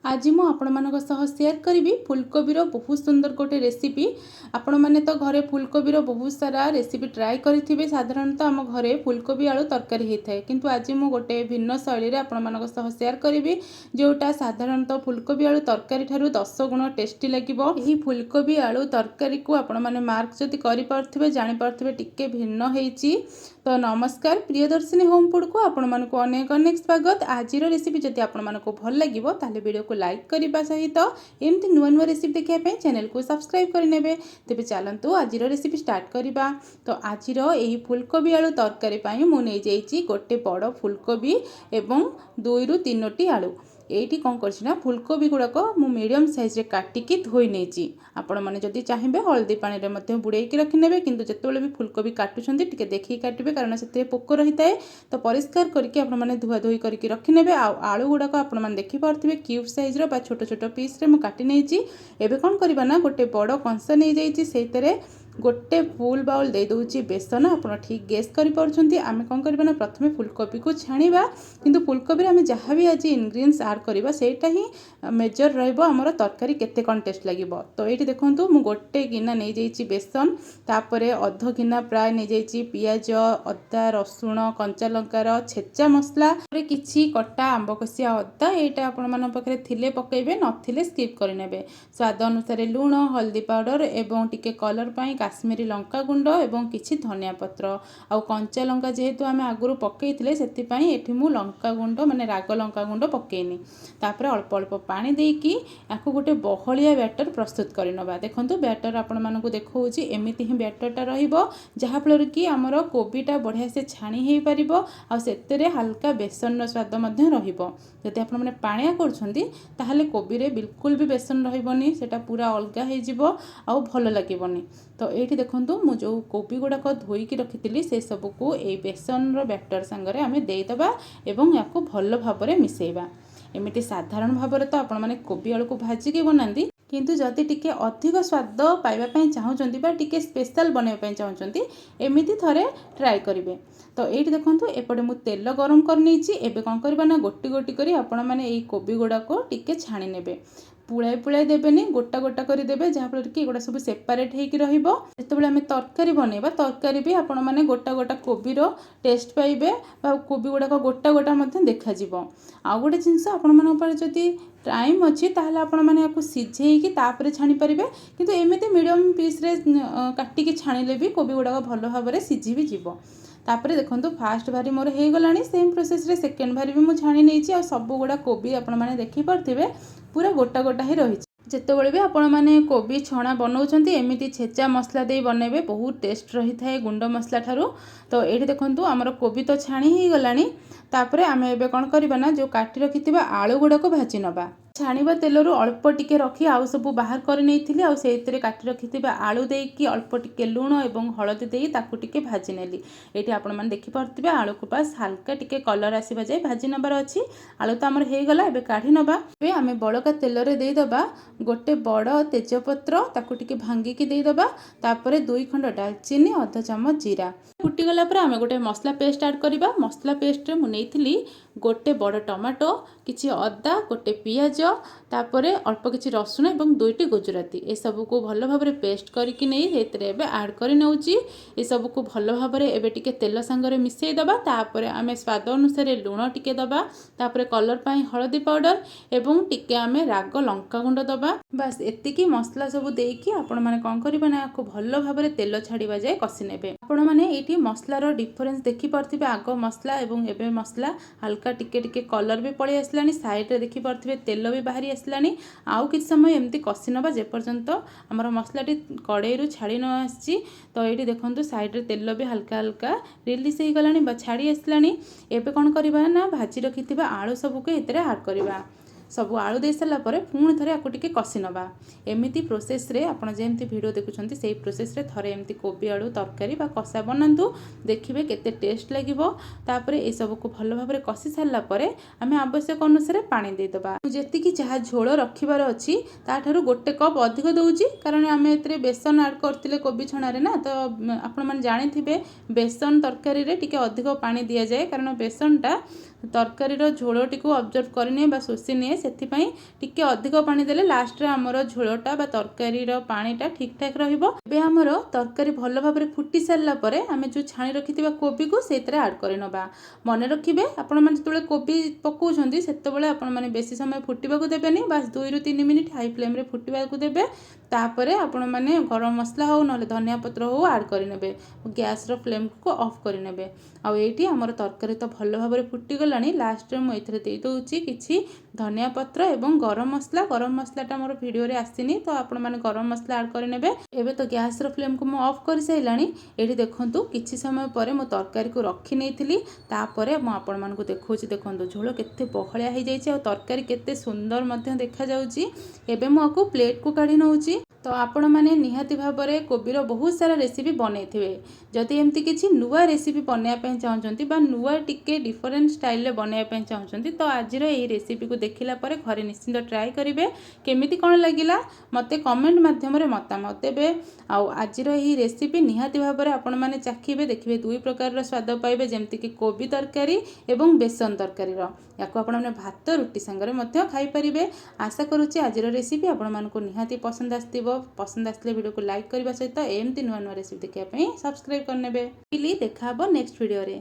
आज मु आपण सेयार करी फुलकोबीर बहुत सुंदर गोटे रेसिपी। आपण मैंने तो घरे फुलकोबीर बहुत सारा रेसिपी ट्राए करेंगे। साधारणतः आम घरे फुलकोबी आलू तरकारी होता है, किंतु आज मु गोटे भिन्न शैली रे आपण सेयार करी जोटा साधारणतः फुलकोबी आलू तरकारी ठारू 10 गुण टेस्टी लगे। यही फुलकोबी आलू तरकारी को आपण मैंने मार्क जदि करें जापारे टिके भिन्न होती। तो नमस्कार प्रियदर्शिनी होम फूड को आपण मानक अनेक अनेक स्वागत। आज रेसिपी जदि आपण मानक भल लगे ताले वीडियो को लाइक करने सहित एमती नुआ नुआ रेसिपी देखापी चैनल को सब्सक्राइब करने। तेरे चलतु आज रेसिपी स्टार्ट करवा। तो आज यही फुलकोबी आलू तरकारी मुझे गोटे बड़ फुलकोबी एवं 2 ରୁ 3ଟି आलू ये कौन कर फुलकोबी गुड़ाक मु मीडियम साइज रे काटिकी धोई नहीं। आपण मैंने जदि चाहिए हल्दी पानी में बुड़ेकी रखिने, किंतु जिते भी फुलकोबी काटुंट टे देखिए काटे कारण से पोक रही है। तो परिष्कार करके आपण मैंने धुआ धुई करके रखिने। आलू गुड़ाक आपण मैंने देखिपे क्यूब साइज रो छोट छोट पीस रे मु काटी नहीं। एबे कौन करवा ना गोटे बड़ कंस नहीं जाइए से गोटे फुल बाउल दे दूची बेसन। आप ठीक गेस करें आम कौन करवा ना प्रथम फुलकोबी को छाणीबा, किंतु फुलकोबी आम जहाँ भी आज इनग्रीडिएंट्स ऐड करवा सेटा ही मेजर रमर तरकारी केते कौन टेस्ट लगे। तो ये देखूँ मु गोटे गिना नहीं जाइए बेसन, तापर अध गिना प्राय नहीं जाइए पियाज अदा रसुण कंचा लंकार छेचा मसला किछि कटा आंब कषिया अदा यहाँ आपण पाखे थिले पकेबे नथिले स्किप करने। स्वाद अनुसार लुण हल्दी पाउडर एवं टिके कलर पाई काश्मीरी लंका गुंड एवं किछि धनिया पत्र आउ कंचा लंका जेहेतु आम आगुरी पकईले से मु लंका गुंड माने राग लंका गुंड पकईनी। तापर अल्प अल्प पानी देकी याकू गोटे बहलिया बैटर प्रस्तुत करनबा। देखंतु बैटर आपण मानकु देखौछि एमिति ही बैटरटा रहिबो जहा फल कि हमर कोबीटा बढ़िया से छाणी हे परिबो आ सेतेरे हल्का बेसन रो स्वाद मध्य रहिबो। जदि आपण माने पाणिया करछंती ताहाले कोबी रे बिल्कुल भी बेसन रहिबोनी, सेटा पूरा अलगा हे जिवो आ भलो लागिबोनी। तो ये देखो मु जो कोबी गुड़ाक धोईकी रखी से सबू को ये बेसन रो बैटर सांगरे आम देदेबा एवं या भल भाव में मिसेबा। एमती साधारण भाव में तो आपण मैंने कोबी आलू को भाजिकी बनाती, किंतु जदि टिके अधिक स्वाद पाइबा चाहूँगी बा टिके स्पेशल बनवाई चाहूँगी एमती थरे ट्राए करेंगे। तो ये देखो एपटे मु तेल गरम कर एबे कौन करबा ना गोटी गोटी करी आपण मैंने ये कोबी गुड़ाक टिके छाणी नेबे। पुड़ाई पुड़ाई देवेनि गोटा गोटा करदेवे जहाँफल कि एगुड़ा सब सेपारेट होकर रतबे आम तरकारी बनइबा तरकारी भी आपण मैंने गोटा गोटा कोबीर टेस्ट पाइबे कोबी गुड़ाक गोटा गोटा देखा। आउ गोटे जिनस आपण जदि टाइम अच्छी ताहले आपण मैंने या सीझेकी तापर छाणी पारे, किंतु एमती मीडियम पीस रे काटिकी छाणीले भी कोबी गुड़ाक भल भाव में सीझी भी जीव। तापर देखो फास्ट भारी मोर हो गलानी सेम प्रोसेस रे सेकेंड भारी भी मुझे छाणी नहीं। सब गुड़ा कोबी आपण मैंने देखिपे पूरा गोटा गोटा ही रही। जितेबाला भी आपण मैंने कोबी छणा बनाऊँच एमती छेचा मसला दे बनइबे बहुत टेस्ट रही है गुंड मसला ठारू। तो ये देखो आमर कोबी तो छाणी ही गलानी। तापर आम एबे कौन करबा ना जो काटी रखिथिबा आलू गुड़ाक भाजी नबा। छाणीबा तेलरू अल्प टिके रखी आउ सब बाहर कर नहीं आउ से काटी रखिथिबा आलू देकी अल्प टिके लुण एवं हलदी देई ताकू टिके भाजी नेली। एठी आपण माने देखि परथिबे आलू को पास हल्का टिके कलर आसीबा जाय भाजी नबार अछि। आलू तो हमर हे गला एबे काढी नबा। एबे आमे बळका तेल रे देई दबा गोटे बड़ तेजपत्र ताकू टिके भांगी की देई दबा। तापर 2 खंड दालचीनी आधा चम्मच जीरा फुटी गला पर आमे गोटे मसला पेस्ट ऐड करबा। मसला पेस्ट रे मु नेइथिली गोटे बड़ टमाटो किछि अदा गोटे पियाज तापर अल्प किछि रसुण एवं 2टी गुजराती ए सब को भल भाव में पेस्ट करके नहीं एतरे एबे ऐड करि नउची। ए सब को भल भाव में एबे टिके तेल संगरे मिसई दबा। तापर आमे स्वाद अनुसार लुण टिके दबा, तापर कलर पाई हळदी पाउडर एवं टिके आमे राग लंका गुंड दबा। बस एतिकी मसला सब देकी आपण माने कोन करबा ना को भल भाव में तेल छाड़ीबा जाय कसी नेबे। आपण माने एठी मसलार डिफरेंस देखि परथिबे आगो मसला एवं एबे मसला हल्का टिके टिके कलर भी पळी आसलानी, साइड रे देखि परथिबे तेल भी बाहरी आसलानी। आउ किछ समय एमती कसी नबा जे पर्यंत हमर मसलाटी कड़ाई रु छाड़ी न आसी। तो ये देखो साइड रे तेल भी हल्का हल्का रिलीज हो गलानी बा छाड़ी आसलानी। एबे कोन करबा ना भाजी रखिथिबा आलू सब को एतरे ऐड करबा। सब आलू दे सारा पर पुणी थे आपको टिके कसी नबा। एमती प्रोसेस रे आपण जेमती वीडियो देखुछंती सेही प्रोसेस रे थरे एमती कोबी आलू तरकारी बा कषा बनातु देखिबे केते टेस्ट लागिवो। तापर ए सब को भल भाव में कषि सारा पर आमे आवश्यक अनुसार पानी दे दबा। जेतिकी जहा झोल रखिबार अछि ताठारु गोटे कप अधिक दउची कारण आमे एतरे बेसन ऐड करथिले कोबी छणारे ना। तो आपण माने जानिथिबे बेसन तरकारी रे टिके अधिक पानी दिया जाए कारण बेसनटा ତରକାରୀର ଝୋଳଟିକୁ ଅବଜର୍ଭ କରିନିଏ ବା ଶୋଷି ନିଏ। ସେଥିପାଇଁ ଟିକେ ଅଧିକ ପାଣି ଦେଲେ ଲାଷ୍ଟରେ ଆମର ଝୋଳଟା ବା ତରକାରୀର ପାଣିଟା ଠିକ୍ ଠାକ୍ ରହିବ। ଏବେ ଆମର ତରକାରୀ ଭଲ ଭାବରେ ଫୁଟି ସାରିଲା ପରେ ଆମେ ଯେଉଁ ଛାଣି ରଖିଥିବା କୋବିକୁ ସେଇଥିରେ ଆଡ଼୍ କରିନେବା। ମନେ ରଖିବେ, ଆପଣମାନେ ଯେତେବେଳେ କୋବି ପକାଉଛନ୍ତି ସେତେବେଳେ ଆପଣମାନେ ବେଶୀ ସମୟ ଫୁଟିବାକୁ ଦେବେନି, ବାସ୍ 2ରୁ 3 ମିନିଟ୍ ହାଇ ଫ୍ଲେମ୍ରେ ଫୁଟିବାକୁ ଦେବେ। ତାପରେ ଆପଣମାନେ ଗରମ ମସଲା ହେଉ ନହେଲେ ଧନିଆ ପତ୍ର ହେଉ ଆଡ଼୍ କରିନେବେ। ଗ୍ୟାସ୍ର ଫ୍ଲେମ୍କୁ ଅଫ୍ କରିନେବେ। ଆଉ ଏଇଠି ଆମର ତରକାରୀ ତ ଭଲ ଭାବରେ ଫୁଟିଗଲାଣି। ଲାଷ୍ଟରେ ମୁଁ ଏଥିରେ ଦେଇଦେଉଛି କିଛି ଧନିଆ ପତ୍ର ଏବଂ ଗରମ ମସଲା। ଗରମ ମସଲାଟା ମୋର ଭିଡ଼ିଓରେ ଆସିନି, ତ ଆପଣମାନେ ଗରମ ମସଲା ଆଡ଼୍ କରିନେବେ। ଏବେ ତ ଗ୍ୟାସ୍ର ଫ୍ଲେମ୍କୁ ମୁଁ ଅଫ୍ କରିସାରିଲାଣି। ଏଇଠି ଦେଖନ୍ତୁ କିଛି ସମୟ ପରେ ମୁଁ ତରକାରୀକୁ ରଖି ନେଇଥିଲି। ତାପରେ ମୁଁ ଆପଣମାନଙ୍କୁ ଦେଖାଉଛି, ଦେଖନ୍ତୁ ଝୋଳ କେତେ ବହଳିଆ ହେଇଯାଇଛି ଆଉ ତରକାରୀ କେତେ ସୁନ୍ଦର ମଧ୍ୟ ଦେଖାଯାଉଛି। ଏବେ ମୁଁ ଆକୁ ପ୍ଲେଟ୍କୁ କାଢ଼ି ନେଉଛି। ତ ଆପଣମାନେ ନିହାତି ଭାବରେ କୋବିର ବହୁତ ସାରା ରେସିପି ବନେଇଥିବେ। ଯଦି ଏମିତି କିଛି ନୂଆ ରେସିପି ବନେଇବା ପାଇଁ ଚାହୁଁଛନ୍ତି ବା ନୂଆ ଟିକେ ଡିଫରେଣ୍ଟ ଷ୍ଟାଇଲରେ ବନେଇବା ପାଇଁ ଚାହୁଁଛନ୍ତି, ତ ଆଜିର ଏହି ରେସିପିକୁ ଦେଖିଲା ପରେ ଘରେ ନିଶ୍ଚିନ୍ତ ଟ୍ରାଏ କରିବେ। କେମିତି କ'ଣ ଲାଗିଲା ମୋତେ କମେଣ୍ଟ ମାଧ୍ୟମରେ ମତାମତ ଦେବେ। ଆଉ ଆଜିର ଏହି ରେସିପି ନିହାତି ଭାବରେ ଆପଣମାନେ ଚାଖିବେ, ଦେଖିବେ ଦୁଇ ପ୍ରକାରର ସ୍ୱାଦ ପାଇବେ, ଯେମିତିକି କୋବି ତରକାରୀ ଏବଂ ବେସନ ତରକାରୀର। ୟାକୁ ଆପଣମାନେ ଭାତ ରୁଟି ସାଙ୍ଗରେ ମଧ୍ୟ ଖାଇପାରିବେ। ଆଶା କରୁଛି ଆଜିର ରେସିପି ଆପଣମାନଙ୍କୁ ନିହାତି ପସନ୍ଦ ଆସିଥିବ। ପସନ୍ଦ ଆସିଲେ ଭିଡ଼ିଓକୁ ଲାଇକ୍ କରିବା ସହିତ ଏମିତି ନୂଆ ନୂଆ ରେସିପି ଦେଖିବା ପାଇଁ ସବସ୍କ୍ରାଇବ୍ କରିନେବେ। ଦେଖା ହେବ ନେକ୍ସଟ ଭିଡ଼ିଓରେ।